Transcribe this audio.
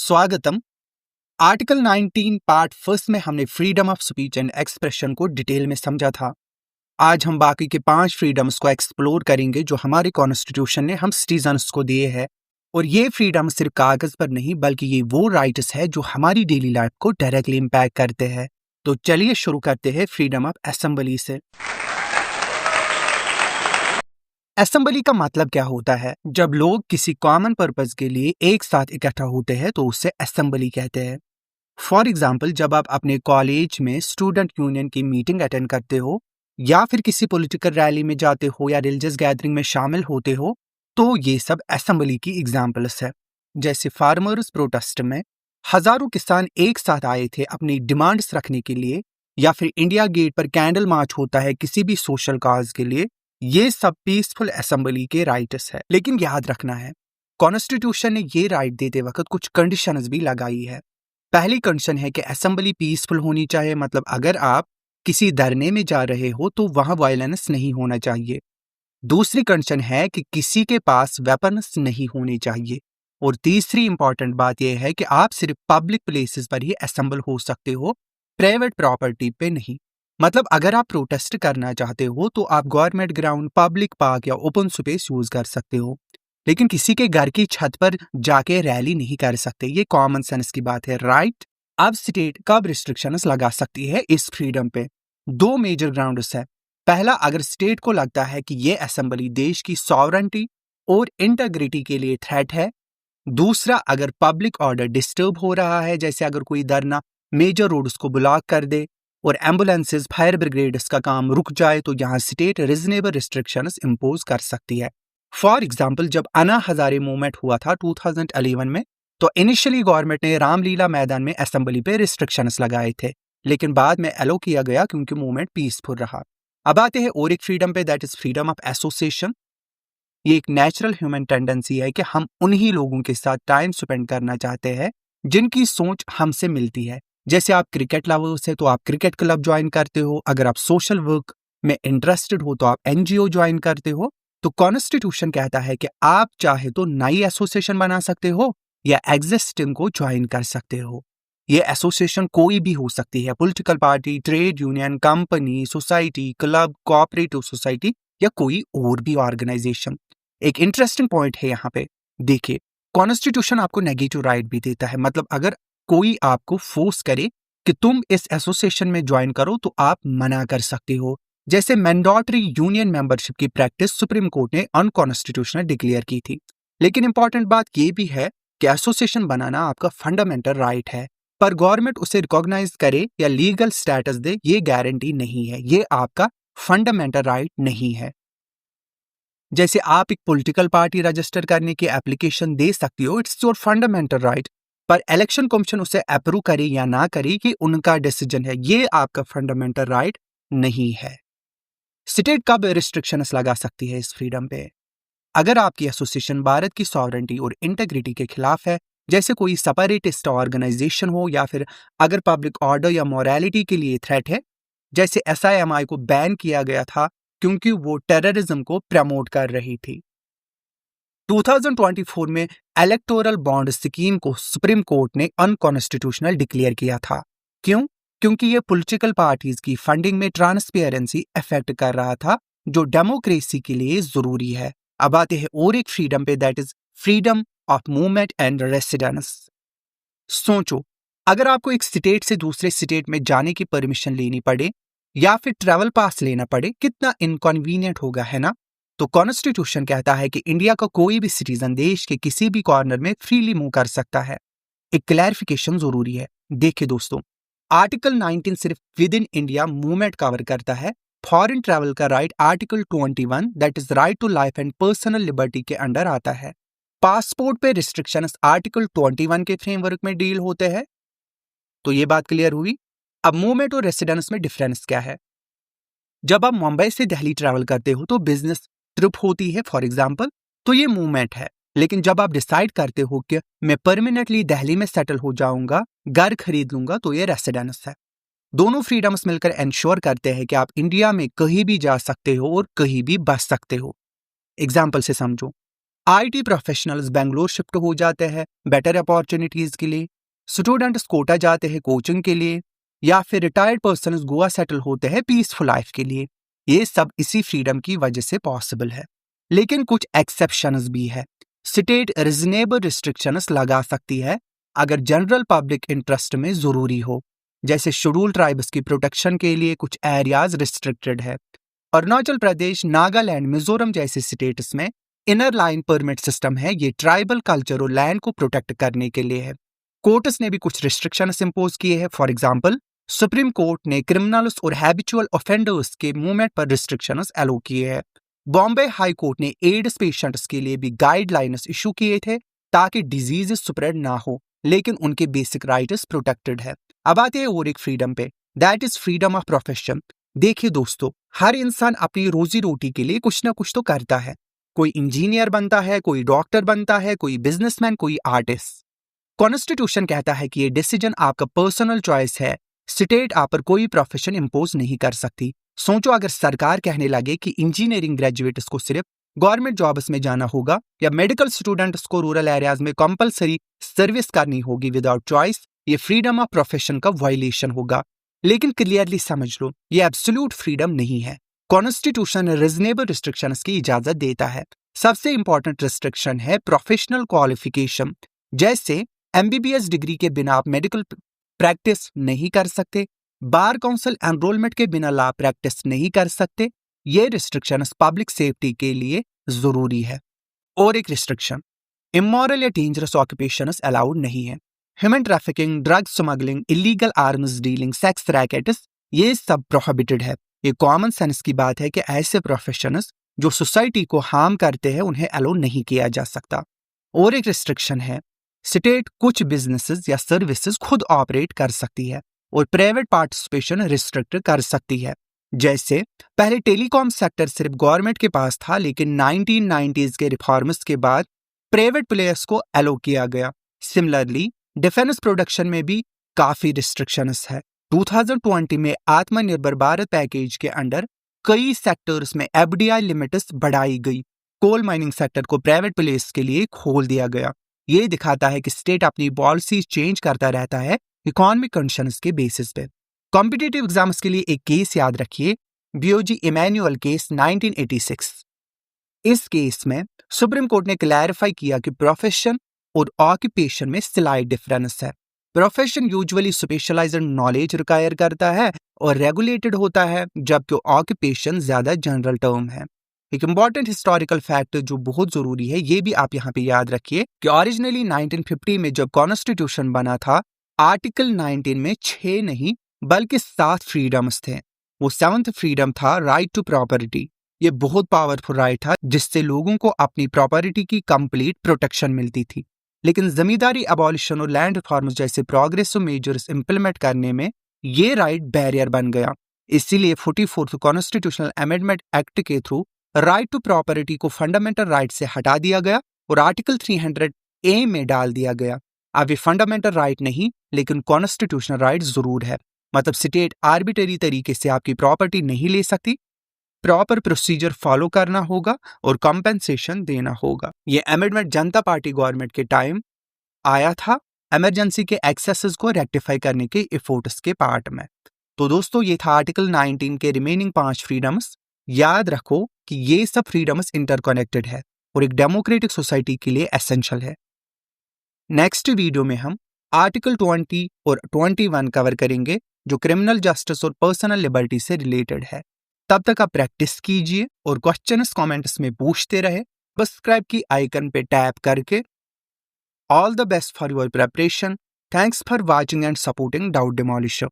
स्वागतम। Article 19 part first में हमने freedom of speech and expression को डिटेल में समझा था। आज हम बाकी के 5 फ्रीडम्स को एक्सप्लोर करेंगे जो हमारे कॉन्स्टिट्यूशन ने हम सिटीजन्स को दिए हैं। और ये फ्रीडम सिर्फ कागज पर नहीं बल्कि ये वो राइट्स है जो हमारी डेली लाइफ को डायरेक्टली इम्पैक्ट करते हैं। तो चलिए शुरू करते हैं फ्रीडम ऑफ असेंबली से। असेंबली का मतलब क्या होता है? जब लोग किसी कॉमन पर्पस के लिए एक साथ इकट्ठा होते हैं तो उसे असेंबली कहते हैं। फॉर एग्जाम्पल, जब आप अपने कॉलेज में स्टूडेंट यूनियन की मीटिंग अटेंड करते हो या फिर किसी पॉलिटिकल रैली में जाते हो या रिलीजियस गैदरिंग में शामिल होते हो तो ये सब असेंबली की एग्जाम्पल्स है। जैसे फार्मर्स प्रोटेस्ट में हजारों किसान एक साथ आए थे अपनी डिमांड्स रखने के लिए, या फिर इंडिया गेट पर कैंडल मार्च होता है किसी भी सोशल काज के लिए। ये सब पीसफुल असेंबली के राइट्स है। लेकिन याद रखना है, कॉन्स्टिट्यूशन ने ये राइट देते वक्त कुछ कंडीशंस भी लगाई है। पहली कंडीशन है कि असेंबली पीसफुल होनी चाहिए, मतलब अगर आप किसी धरने में जा रहे हो तो वहां वायलेंस नहीं होना चाहिए। दूसरी कंडीशन है कि किसी के पास वेपन्स नहीं होने चाहिए। और तीसरी इंपॉर्टेंट बात यह है कि आप सिर्फ पब्लिक प्लेसेस पर ही असेंबल हो सकते हो, प्राइवेट प्रॉपर्टी पे नहीं। मतलब अगर आप प्रोटेस्ट करना चाहते हो तो आप गवर्नमेंट ग्राउंड, पब्लिक पार्क या ओपन स्पेस यूज कर सकते हो, लेकिन किसी के घर की छत पर जाके रैली नहीं कर सकते। ये कॉमन सेंस की बात है, राइट? अब स्टेट कब रिस्ट्रिक्शंस लगा सकती है इस फ्रीडम पे? 2 मेजर ग्राउंड्स है। पहला, अगर स्टेट को लगता है कि ये असेंबली देश की सॉवरेंटी और इंटीग्रिटी के लिए थ्रेट है। दूसरा, अगर पब्लिक ऑर्डर डिस्टर्ब हो रहा है, जैसे अगर कोई धरना मेजर रोड्स को ब्लॉक कर दे और एम्बुलेंसेस, फायर ब्रिगेड्स का काम रुक जाए तो यहाँ स्टेट रीजनेबल रिस्ट्रिक्शंस इंपोज कर सकती है। फॉर एग्जाम्पल, जब अन्ना हजारे मूवमेंट हुआ था 2011 में, तो इनिशियली गवर्नमेंट ने रामलीला मैदान में असेंबली पे रिस्ट्रिक्शंस लगाए थे, लेकिन बाद में एलो किया गया क्योंकि मूवमेंट पीसफुल रहा। अब आते हैं और एक फ्रीडम पे, that is freedom of association. ये एक नेचुरल ह्यूमन टेंडेंसी है कि हम उन्हीं लोगों के साथ टाइम स्पेंड करना चाहते हैं जिनकी सोच हमसे मिलती है। जैसे आप क्रिकेट लवर्स है तो आप क्रिकेट क्लब ज्वाइन करते हो, अगर आप सोशल वर्क में इंटरेस्टेड हो तो आप एनजीओ ज्वाइन करते हो। तो कॉन्स्टिट्यूशन कहता है कि आप चाहे तो नई एसोसिएशन बना सकते हो या एग्जिस्टिंग को ज्वाइन कर सकते हो। ये एसोसिएशन कोई भी हो सकती है, political party, trade union, company, society, club, cooperative society या कोई और भी ऑर्गेनाइजेशन। एक इंटरेस्टिंग पॉइंट है यहाँ पे, देखिए, कॉन्स्टिट्यूशन आपको नेगेटिव राइट भी देता है। मतलब अगर कोई आपको फोर्स करे कि तुम इस एसोसिएशन में ज्वाइन करो तो आप मना कर सकते हो। जैसे मैंडेटरी यूनियन मेंबरशिप की प्रैक्टिस सुप्रीम कोर्ट ने अनकॉन्स्टिट्यूशनल डिक्लेयर की थी। लेकिन इंपॉर्टेंट बात यह भी है कि एसोसिएशन बनाना आपका फंडामेंटल राइट है, पर गवर्नमेंट उसे रिकॉग्नाइज करे या लीगल स्टेटस दे ये गारंटी नहीं है। ये आपका फंडामेंटल राइट नहीं है। जैसे आप एक पॉलिटिकल पार्टी रजिस्टर करने की एप्लीकेशन दे सकती हो, इट्स योर फंडामेंटल राइट, पर इलेक्शन कमीशन उसे अप्रूव करे या ना करे कि उनका डिसीजन है, ये आपका फंडामेंटल राइट नहीं है। स्टेट कब रिस्ट्रिक्शंस लगा सकती है इस फ्रीडम पे? अगर आपकी एसोसिएशन भारत की सॉवरेंटी और इंटीग्रिटी के खिलाफ है, जैसे कोई सेपरेटिस्ट ऑर्गेनाइजेशन हो, या फिर अगर पब्लिक ऑर्डर या मोरालिटी के लिए थ्रेट है, जैसे SIMI को बैन किया गया था क्योंकि वो टेररिज्म को प्रमोट कर रही थी। 2024 में इलेक्टोरल बॉन्ड स्कीम को सुप्रीम कोर्ट ने अनकॉन्स्टिट्यूशनल डिक्लेयर किया था। क्यों? क्योंकि ये पॉलिटिकल पार्टीज की फंडिंग में ट्रांसपेरेंसी इफेक्ट कर रहा था, जो डेमोक्रेसी के लिए जरूरी है। अब आते हैं और एक फ्रीडम पे, that is freedom of movement and residence. सोचो, अगर आपको एक स्टेट से दूसरे स्टेट में जाने की परमिशन लेनी पड़े या फिर ट्रैवल पास लेना पड़े, कितना इनकन्वीनियंट होगा, है ना? तो कॉन्स्टिट्यूशन कहता है कि इंडिया का कोई भी सिटीजन देश के किसी भी कॉर्नर में फ्रीली मूव कर सकता है। एक क्लैरिफिकेशन जरूरी है। देखिए दोस्तों, आर्टिकल 19 सिर्फ within India movement cover करता है। फॉरेन ट्रैवल का right article 21, that is right to life and personal liberty के अंडर आता है। पासपोर्ट पे रिस्ट्रिक्शंस आर्टिकल 21 के फ्रेमवर्क में डील होते हैं। तो ये बात क्लियर हुई। अब मूवमेंट और रेसिडेंस में डिफरेंस क्या है? जब आप मुंबई से दिल्ली ट्रैवल करते हो तो बिजनेस ट्रिप होती है, फॉर एग्जाम्पल, तो ये मूवमेंट है। लेकिन जब आप डिसाइड करते हो कि मैं परमानेंटली दिल्ली में सेटल हो जाऊंगा, घर खरीद लूंगा, तो ये रेसिडेंस है। दोनों फ्रीडम्स मिलकर इंश्योर करते हैं कि आप इंडिया में कहीं भी जा सकते हो और कहीं भी बस सकते हो। एग्जाम्पल से समझो, IT प्रोफेशनल्स बेंगलोर शिफ्ट हो जाते हैं बेटर अपॉर्चुनिटीज के लिए, स्टूडेंट्स कोटा जाते हैं कोचिंग के लिए, या फिर रिटायर्ड पर्सन्स गोवा सेटल होते हैं पीसफुल लाइफ के लिए। ये सब इसी फ्रीडम की वजह से पॉसिबल है। लेकिन कुछ एक्सेप्शंस भी है। स्टेट रीजनेबल रिस्ट्रिक्शंस लगा सकती है अगर जनरल पब्लिक इंटरेस्ट में जरूरी हो, जैसे शेड्यूल ट्राइब्स की प्रोटेक्शन के लिए कुछ एरियाज रिस्ट्रिक्टेड है। अरुणाचल प्रदेश, नागालैंड, मिजोरम जैसे स्टेट्स में इनर लाइन परमिट सिस्टम है। ये ट्राइबल कल्चर और लैंड को प्रोटेक्ट करने के लिए है। कोर्ट्स ने भी कुछ रिस्ट्रिक्शंस इंपोज किए हैं। फॉर एग्जांपल, सुप्रीम कोर्ट ने क्रिमिनल्स और हैबिचुअल ऑफेंडर्स के मूवमेंट पर रिस्ट्रिक्शंस अलो किए हैं। बॉम्बे हाई कोर्ट ने एड्स पेशेंट्स के लिए भी गाइडलाइंस इशू किए थे ताकि डिजीज स्प्रेड ना हो, लेकिन उनके बेसिक राइट्स प्रोटेक्टेड है। अब आते हैं और एक फ्रीडम पे, that is freedom of profession. देखिए दोस्तों, हर इंसान अपनी रोजी रोटी के लिए कुछ ना कुछ तो करता है। कोई इंजीनियर बनता है, कोई डॉक्टर बनता है, कोई बिजनेसमैन, कोई आर्टिस्ट। कॉन्स्टिट्यूशन कहता है कि ये डिसीजन आपका पर्सनल चॉइस है। स्टेट आप पर कोई प्रोफेशन इंपोज नहीं कर सकती। सोचो, अगर सरकार कहने लगे कि इंजीनियरिंग ग्रेजुएट्स को सिर्फ गवर्नमेंट जॉब्स में जाना होगा या मेडिकल स्टूडेंट्स को रूरल एरियाज में कंपलसरी सर्विस करनी होगी विदाउट चॉइस, ये फ्रीडम ऑफ प्रोफेशन का वायलेशन होगा। लेकिन क्लियरली समझ लो, ये एब्सोल्यूट फ्रीडम नहीं है। कॉन्स्टिट्यूशन रीजनेबल रिस्ट्रिक्शंस की इजाजत देता है। सबसे इंपॉर्टेंट रिस्ट्रिक्शन है प्रोफेशनल क्वालिफिकेशन, जैसे MBBS डिग्री के बिना आप मेडिकल प्रैक्टिस नहीं कर सकते, बार काउंसिल एनरोलमेंट के बिना लॉ प्रैक्टिस नहीं कर सकते। ये रिस्ट्रिक्शंस पब्लिक सेफ्टी के लिए जरूरी है। और एक रिस्ट्रिक्शन, इमोरल या डेंजरस ऑक्यूपेशंस अलाउड नहीं है। Human trafficking, drug smuggling, illegal arms dealing, sex rackets, ये सब प्रोहिबिटेड है। ये कॉमन सेंस की बात है कि ऐसे प्रोफेशंस जो सोसाइटी को हार्म करते हैं उन्हें अलाउ नहीं किया जा सकता। और एक रिस्ट्रिक्शन है, स्टेट कुछ बिजनेसेस या सर्विसेज खुद ऑपरेट कर सकती है और प्राइवेट पार्टिसिपेशन रिस्ट्रिक्ट कर सकती है। जैसे पहले टेलीकॉम सेक्टर सिर्फ गवर्नमेंट के पास था, लेकिन 1990s के रिफॉर्म्स के बाद प्राइवेट प्लेयर्स को अलो किया गया। सिमिलरली डिफेंस प्रोडक्शन में भी काफी रिस्ट्रिक्शंस है। 2020 में आत्मनिर्भर भारत पैकेज के अंडर कई सेक्टर्स में FDI लिमिट्स बढ़ाई गई। कोल माइनिंग सेक्टर को प्राइवेट प्लेयर्स के लिए खोल दिया गया। ये दिखाता है कि स्टेट अपनी पॉलिसी चेंज करता रहता है इकोनॉमिक कंडीशंस के बेसिस पे। कॉम्पिटिटिव एग्जाम्स के लिए एक केस याद रखिए, BOG इमैनुअल केस 1986। इस केस में सुप्रीम कोर्ट ने क्लैरिफाई किया कि प्रोफेशन और ऑक्यूपेशन में स्लाइट डिफरेंस है। Profession usually specialised knowledge require करता है और रेगुलेटेड होता है, जबकि ऑक्यूपेशन ज्यादा जनरल टर्म है। एक इंपॉर्टेंट हिस्टोरिकल फैक्ट जो बहुत जरूरी है, ये भी आप यहाँ पे याद रखिए कि ओरिजिनली 1950 में जब कॉन्स्टिट्यूशन बना था, आर्टिकल 19 में 6 नहीं बल्कि 7 फ्रीडम्स थे। वो 7th फ्रीडम था राइट टू प्रॉपर्टी। ये बहुत पावरफुल राइट था जिससे लोगों को अपनी प्रॉपर्टी की कंप्लीट प्रोटेक्शन मिलती थी। लेकिन जमींदारी अबॉलिशन और लैंड रिफॉर्म्स जैसे प्रोग्रेसिव मेजर्स इंप्लीमेंट करने में ये राइट बैरियर बन गया। इसीलिए 44th कॉन्स्टिट्यूशनल अमेंडमेंट एक्ट के थ्रू राइट टू प्रॉपर्टी को फंडामेंटल राइट से हटा दिया गया और आर्टिकल 300A में डाल दिया गया। अब ये फंडामेंटल राइट नहीं, लेकिन कॉन्स्टिट्यूशनल राइट जरूर है। मतलब स्टेट आर्बिटरी तरीके से आपकी प्रॉपर्टी नहीं ले सकती, प्रॉपर प्रोसीजर फॉलो करना होगा और कॉम्पेंसेशन देना होगा। ये अमेंडमेंट जनता पार्टी गवर्नमेंट के टाइम आया था, इमरजेंसी के एक्सेसेस को रेक्टिफाई करने के एफर्ट्स के पार्ट में। तो दोस्तों, ये था आर्टिकल 19 के रिमेनिंग 5 फ्रीडम्स। याद रखो कि ये सब फ्रीडम्स इंटरकनेक्टेड है और एक डेमोक्रेटिक सोसाइटी के लिए एसेंशियल है। नेक्स्ट वीडियो में हम आर्टिकल 20 और 21 कवर करेंगे, जो क्रिमिनल जस्टिस और पर्सनल लिबर्टी से रिलेटेड है। तब तक आप प्रैक्टिस कीजिए और क्वेश्चंस कमेंट्स में पूछते रहे, सब्सक्राइब की आइकन पे टैप करके। All the best for your preparation. Thanks for watching and supporting doubt डिमोलिशर।